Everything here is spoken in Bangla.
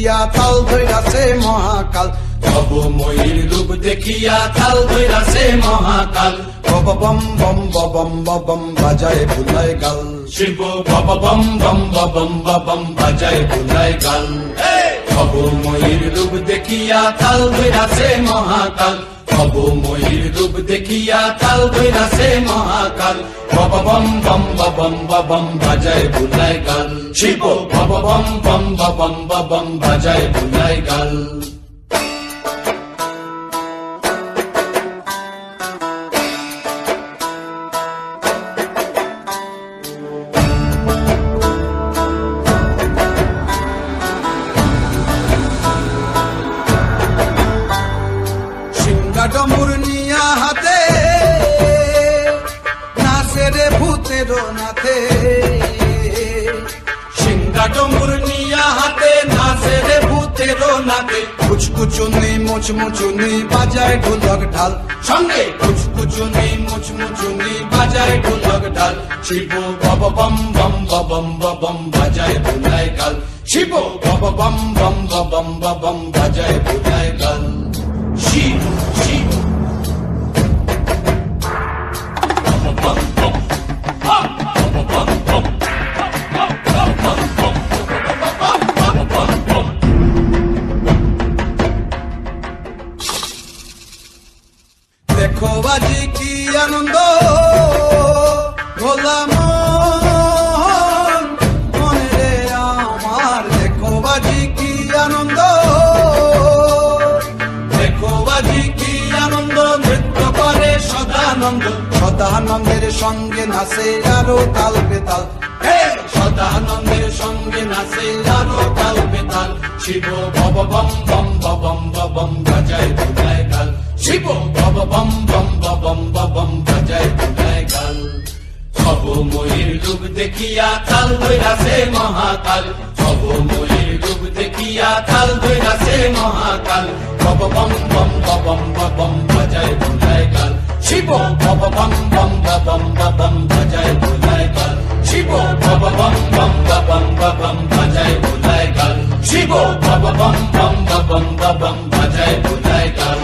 দেখিয়া তাল ধৈরাছে মহাকাল। ভব ময়ূর রূপ দেখিয়া তাল ধৈরাছে মহাকাল। বব বম বম বম বম বাজায় বুলায় গাল। শিব বব বম বম বম বম বাজায় বুলায় গাল। ভব ময়ূর রূপ দেখিয়া তাল ধৈরাছে মহাকাল। ভব ময়ূর রূপ দেখিয়া তাল ধৈরাছে মহাকাল। বব বম বম বম বাজায় বুলায় গাল। শিব বব বম বম বম বাজায় বুলায় গাল। ডমুর নিয়া হাতে নাচে রে ভূতের নাথে। সিংহা ডমুর নিয়া হাতে নাচে রে ভূতের নাথে। কুচকুচুনি মুচমুচুনি বাজায় ঢোলক ঢাল। সঙ্গে কুচকুচুনি মুচমুচুনি বাজায় ঢোলক ঢাল। শিব বব বম বম বাজায় বুলায় গাল। শিব বব বম বম বাজায় বুলায় গাল। শিব শিব দেখো বাজি কি আনন্দ ভোলা মনে রে আমার। দেখো বাজি কি আনন্দ, দেখো বাজি কি আনন্দ, নৃত্য করে সদানন্দ। সদানন্দের সঙ্গে নাচে আরো তাল বেতাল। সদানন্দের সঙ্গে নাচে আরো তাল বেতাল। শিব বব বম বম বাজায় বুলায় গাল। শিব বব বম বম বাজায় বুলায় গাল। ভব ময়ূর রূপ দেখিয়া তাল ধৈরাছে মহাকাল। ভব ময়ূর রূপ দেখিয়া তাল ধৈরাছে মহাকাল। বব বম বম বাজায় বুলায় গাল। শিব বব বম বম বাজায় বুলায় গাল। শিব বব বম বম বাজায় বুলায় গাল। শিব বব বম বম বাজায় বুলায় গাল।